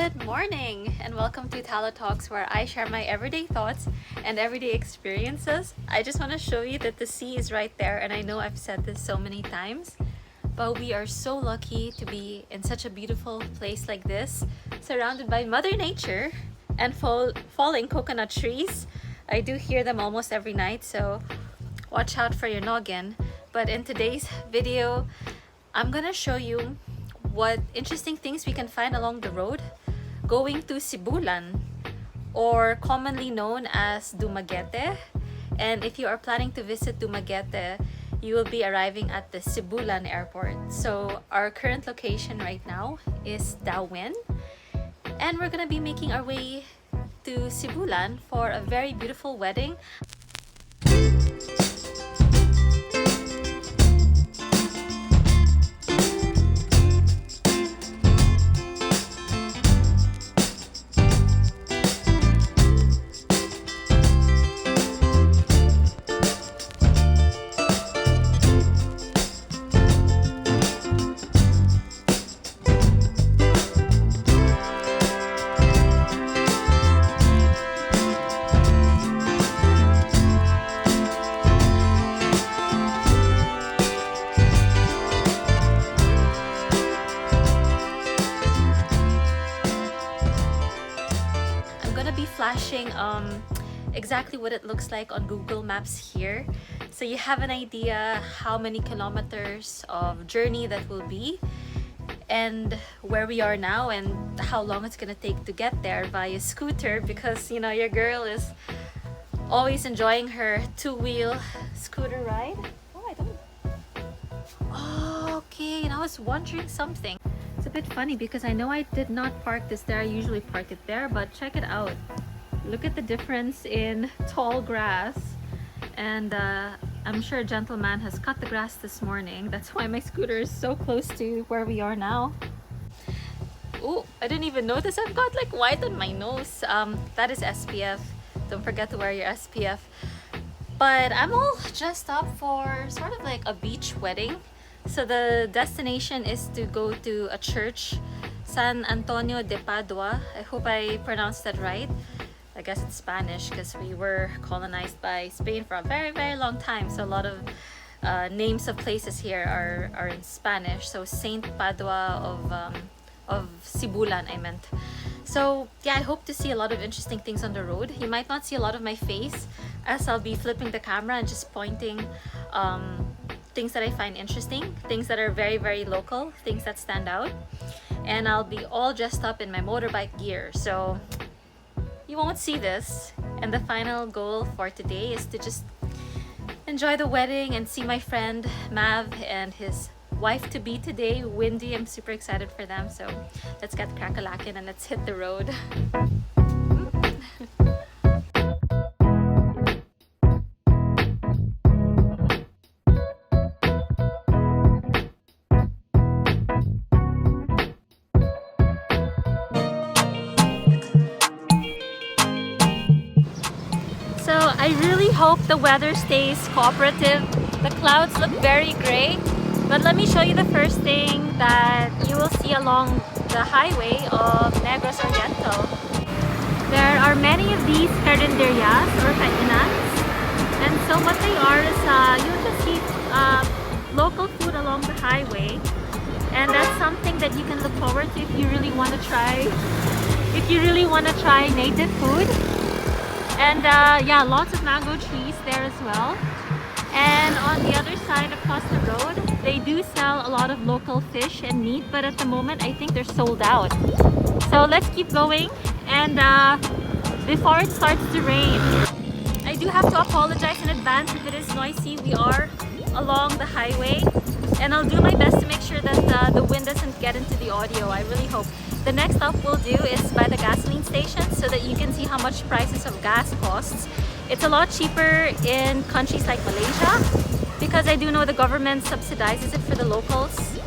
Good morning and welcome to Tala Talks, where I share my everyday thoughts and everyday experiences. I just want to show you that the sea is right there, and I know I've said this so many times, but we are so lucky to be in such a beautiful place like this, surrounded by Mother Nature and falling coconut trees. I do hear them almost every night, so watch out for your noggin. But in today's video, I'm gonna show you what interesting things we can find along the road going to Sibulan, or commonly known as Dumaguete. And if you are planning to visit Dumaguete, you will be arriving at the Sibulan airport. So our current location right now is Dauin, and we're gonna be making our way to Sibulan for a very beautiful wedding. Flashing exactly what it looks like on Google Maps here, so you have an idea how many kilometers of journey that will be, and where we are now, and how long it's gonna take to get there via scooter, because you know your girl is always enjoying her two-wheel scooter ride. Okay, and I was wondering something. It's a bit funny because I know I did not park this there. I usually park it there, but check it out. Look at the difference in tall grass, and I'm sure a gentleman has cut the grass this morning. That's why my scooter is so close to where we are now. Oh, I didn't even notice I've got like white on my nose. That is SPF. Don't forget to wear your SPF. But I'm all dressed up for sort of like a beach wedding. So the destination is to go to a church, San Antonio de Padua. I hope I pronounced that right. I guess it's Spanish because we were colonized by Spain for a very, very long time. So a lot of names of places here are in Spanish. So Saint Padua of Sibulan, I meant. So yeah, I hope to see a lot of interesting things on the road. You might not see a lot of my face, as I'll be flipping the camera and just pointing things that I find interesting, things that are very, very local, things that stand out. And I'll be all dressed up in my motorbike gear, so you won't see this. And the final goal for today is to just enjoy the wedding and see my friend Mav and his wife-to-be today, Windy. I'm super excited for them, so let's get crack-a-lackin' and let's hit the road. So I really hope the weather stays cooperative. The clouds look very gray, but let me show you the first thing that you will see along the highway of Negros Oriental. There are many of these carinderias or kainan, and so what they are is you'll just see local food along the highway, and that's something that you can look forward to if you really want to try native food. And yeah, lots of mango trees there as well. And on the other side across the road, they do sell a lot of local fish and meat, but at the moment I think they're sold out. So let's keep going, and before it starts to rain. I do have to apologize in advance if it is noisy. We are along the highway, and I'll do my best to make sure that the wind doesn't get into the audio. I really hope. The next stop we'll do is by the gasoline station, so that you can see how much prices of gas costs. It's a lot cheaper in countries like Malaysia, because I do know the government subsidizes it for the locals.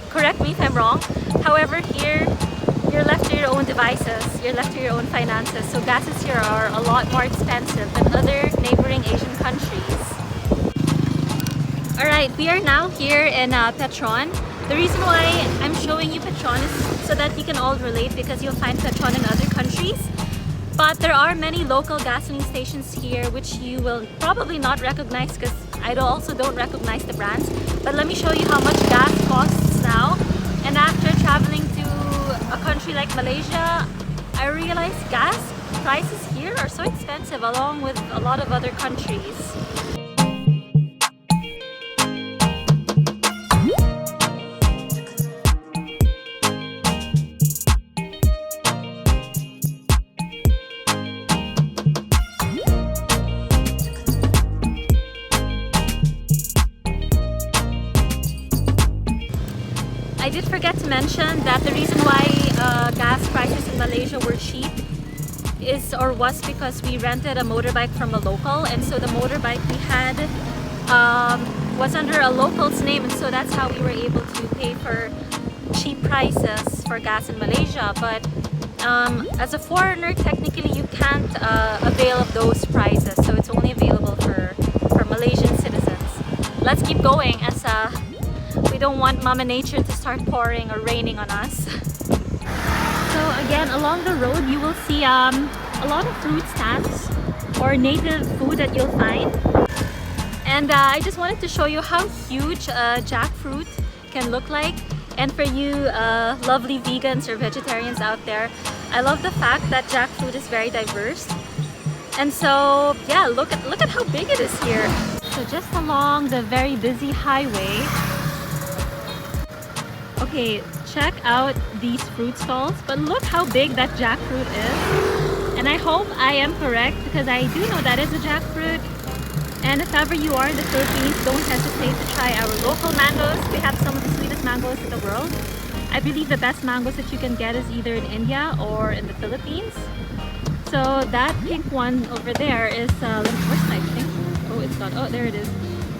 Correct me if I'm wrong. However, here you're left to your own devices, you're left to your own finances. So gases here are a lot more expensive than other neighboring Asian countries. Alright, we are now here in Petron. The reason why I'm showing you Petron is so that you can all relate, because you'll find petron in other countries. But there are many local gasoline stations here which you will probably not recognize, because I also don't recognize the brands. But let me show you how much gas costs now. And after traveling to a country like Malaysia, I realized gas prices here are so expensive along with a lot of other countries. I did forget to mention that the reason why gas prices in Malaysia were cheap was because we rented a motorbike from a local, and so the motorbike we had was under a local's name, and so that's how we were able to pay for cheap prices for gas in Malaysia. But as a foreigner, technically you can't avail of those prices, so it's only available for Malaysian citizens. Let's keep going, as we don't want Mama Nature to start pouring or raining on us. So again, along the road you will see a lot of fruit stands or native food that you'll find. And I just wanted to show you how huge jackfruit can look like. And for you lovely vegans or vegetarians out there, I love the fact that jackfruit is very diverse. And so yeah, look at how big it is here. So just along the very busy highway. Okay, check out these fruit stalls, but look how big that jackfruit is. And I hope I am correct, because I do know that is a jackfruit. And if ever you are in the Philippines, don't hesitate to try our local mangoes. We have some of the sweetest mangoes in the world. I believe the best mangoes that you can get is either in India or in the Philippines. So that pink one over there is, where's my pink? Oh, it's gone. Oh, there it is.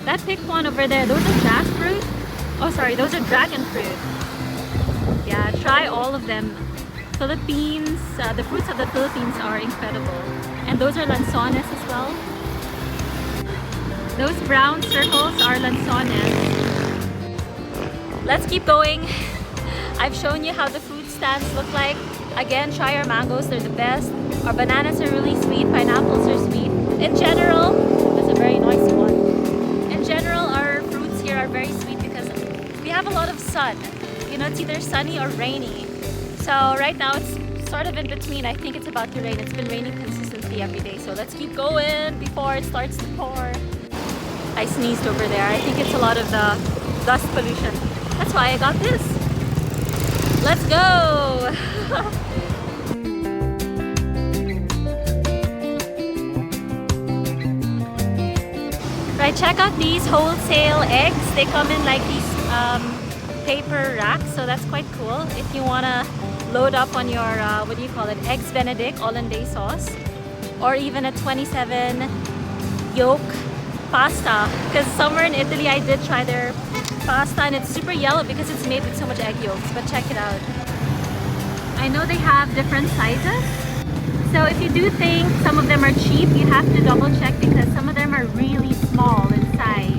That pink one over there, those are jackfruit. Oh, sorry, those are dragon fruit. Yeah, try all of them. Philippines, the fruits of the Philippines are incredible. And those are lanzones as well. Those brown circles are lanzones. Let's keep going. I've shown you how the fruit stands look like. Again, try our mangoes, they're the best. Our bananas are really sweet, pineapples are sweet. In general, that's a very noisy one. In general, our fruits here are very sweet because we have a lot of sun. You know, it's either sunny or rainy. So right now it's sort of in between. I think it's about to rain. It's been raining consistently every day. So let's keep going before it starts to pour. I sneezed over there. I think it's a lot of the dust pollution. That's why I got this. Let's go! Right, check out these wholesale eggs. They come in like these paper racks, so that's quite cool. If you want to load up on your, what do you call it, Eggs Benedict hollandaise sauce, or even a 27 yolk pasta, because somewhere in Italy I did try their pasta and it's super yellow because it's made with so much egg yolks, but check it out. I know they have different sizes, so if you do think some of them are cheap, you have to double check because some of them are really small in size.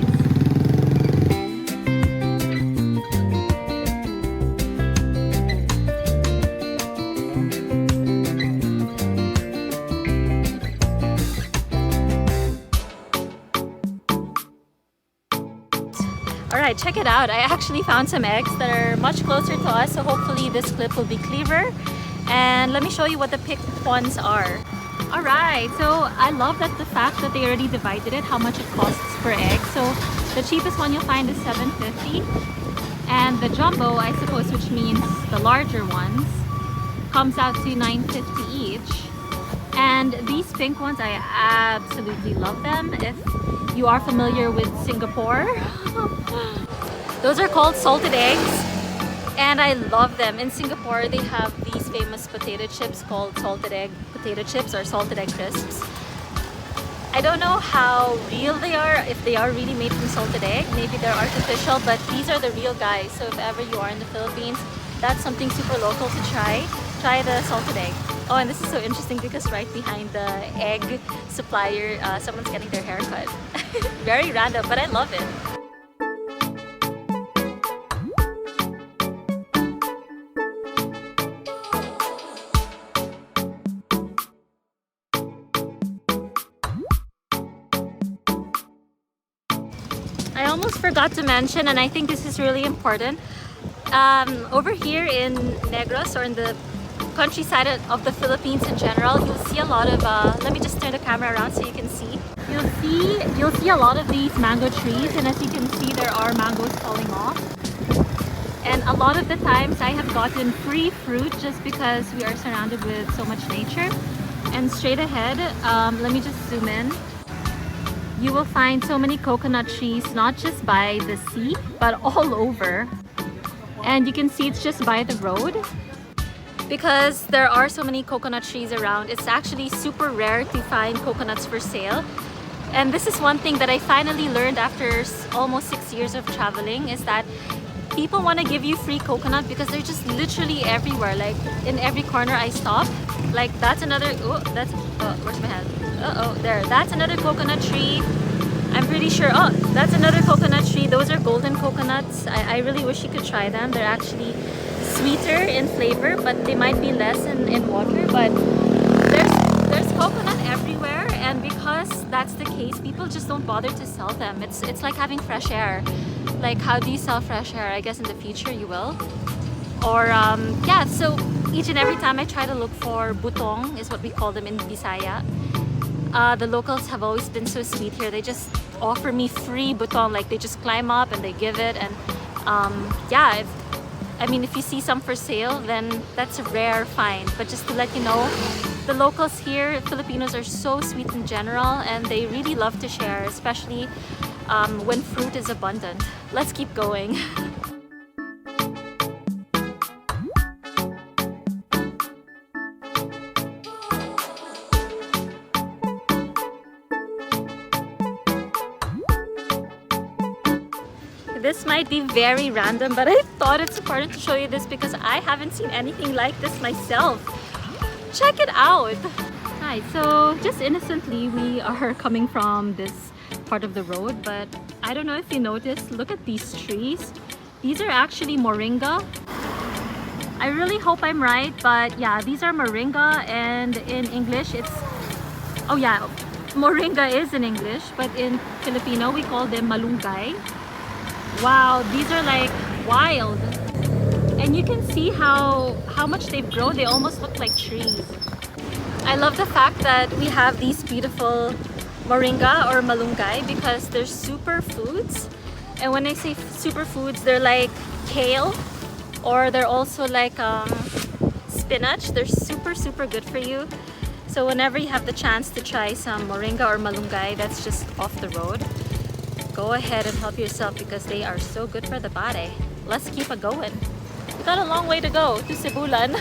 Alright, check it out. I actually found some eggs that are much closer to us, so hopefully this clip will be clearer. And let me show you what the picked ones are. Alright, so I love that the fact that they already divided it, how much it costs per egg. So the cheapest one you'll find is $7.50. And the jumbo, I suppose, which means the larger ones, comes out to $9.50 each. And these pink ones, I absolutely love them. If you are familiar with Singapore, those are called salted eggs, and I love them. In Singapore, they have these famous potato chips called salted egg potato chips or salted egg crisps. I don't know how real they are, if they are really made from salted egg. Maybe they're artificial, but these are the real guys. So if ever you are in the Philippines, that's something super local to try. Try the salted egg. Oh, and this is so interesting because right behind the egg supplier, someone's getting their hair cut. Very random, but I love it. almost forgot to mention, and I think this is really important. Over here in Negros, or in the countryside of the Philippines in general, you'll see a lot of, let me just turn the camera around so you can see. You'll see a lot of these mango trees, and as you can see, there are mangoes falling off. And a lot of the times I have gotten free fruit just because we are surrounded with so much nature. And straight ahead, let me just zoom in. You will find so many coconut trees, not just by the sea, but all over. And you can see it's just by the road. Because there are so many coconut trees around, it's actually super rare to find coconuts for sale. And this is one thing that I finally learned after almost 6 years of traveling, is that people want to give you free coconut because they're just literally everywhere. Like in every corner I stop. Like that's another, where's my hand? There, that's another coconut tree. I'm pretty sure, that's another coconut tree. Those are golden coconuts. I really wish you could try them. They're actually sweeter in flavor, but they might be less in water. But there's coconut everywhere, and because that's the case, people just don't bother to sell them. It's like having fresh air. Like, how do you sell fresh air? I guess in the future you will. Or yeah, so each and every time I try to look for butong, is what we call them in Bisaya. The locals have always been so sweet here. They just offer me free butong. Like, they just climb up and they give it. And yeah, if you see some for sale, then that's a rare find. But just to let you know, the locals here, Filipinos, are so sweet in general, and they really love to share, especially when fruit is abundant. Let's keep going. This might be very random, but I thought it's important to show you this because I haven't seen anything like this myself. Check it out! Hi, so just innocently, we are coming from this part of the road, but I don't know if you noticed, look at these trees. These are actually Moringga. I really hope I'm right, but yeah, these are Moringga, and in English it's, oh yeah, Moringga is in English, but in Filipino we call them malunggay. Wow, these are like wild. And you can see how much they've grown. They almost look like trees. I love the fact that we have these beautiful Moringga or malunggay because they're superfoods. And when I say superfoods, they're like kale, or they're also like spinach. They're super good for you. So whenever you have the chance to try some Moringga or malunggay that's just off the road, go ahead and help yourself because they are so good for the body. Let's keep it going. We got a long way to go to Sibulan.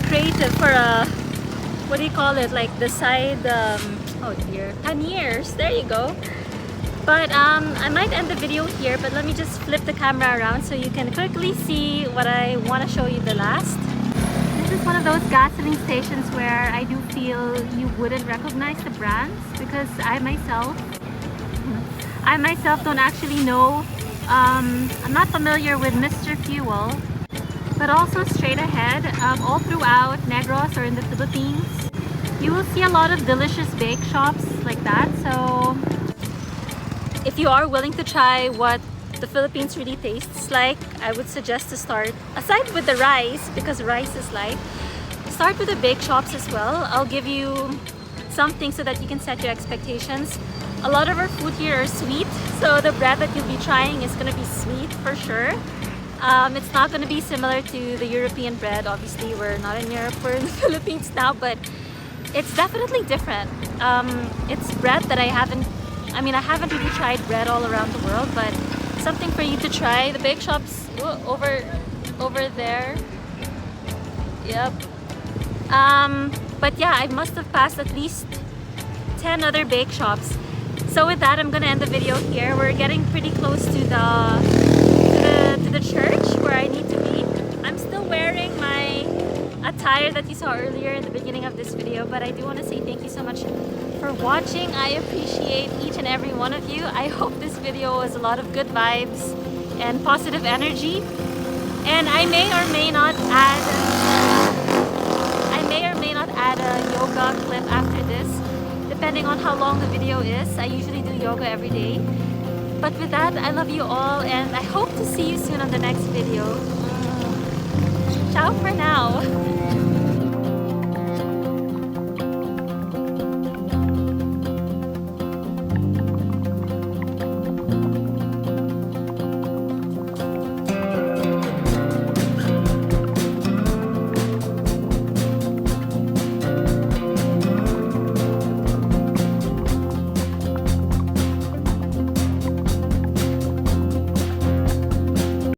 Creative for a, what do you call it, like the side, oh dear, panniers, there you go. But I might end the video here, but let me just flip the camera around so you can quickly see what I want to show you the last. This is one of those gasoline stations where I do feel you wouldn't recognize the brands because I myself don't actually know. I'm not familiar with Mr. Fuel. But also straight ahead, all throughout Negros or in the Philippines, you will see a lot of delicious bake shops like that. So if you are willing to try what the Philippines really tastes like, I would suggest to start, aside with the rice, because rice is light, start with the bake shops as well. I'll give you something so that you can set your expectations. A lot of our food here are sweet, so the bread that you'll be trying is going to be sweet for sure. It's not going to be similar to the European bread. Obviously, we're not in Europe, we're in the Philippines now, but it's definitely different. It's bread that I haven't really tried bread all around the world, but something for you to try. The bake shops over there. Yep. But yeah, I must have passed at least 10 other bake shops. So with that, I'm gonna end the video here. We're getting pretty close to the church where I need to be. I'm still wearing my attire that you saw earlier in the beginning of this video, but I do want to say thank you so much for watching. I appreciate each and every one of you. I hope this video was a lot of good vibes and positive energy. And I may or may not add a yoga clip after this, depending on how long the video is. I usually do yoga every day. But with that, I love you all and I hope to see you soon on the next video. Ciao for now.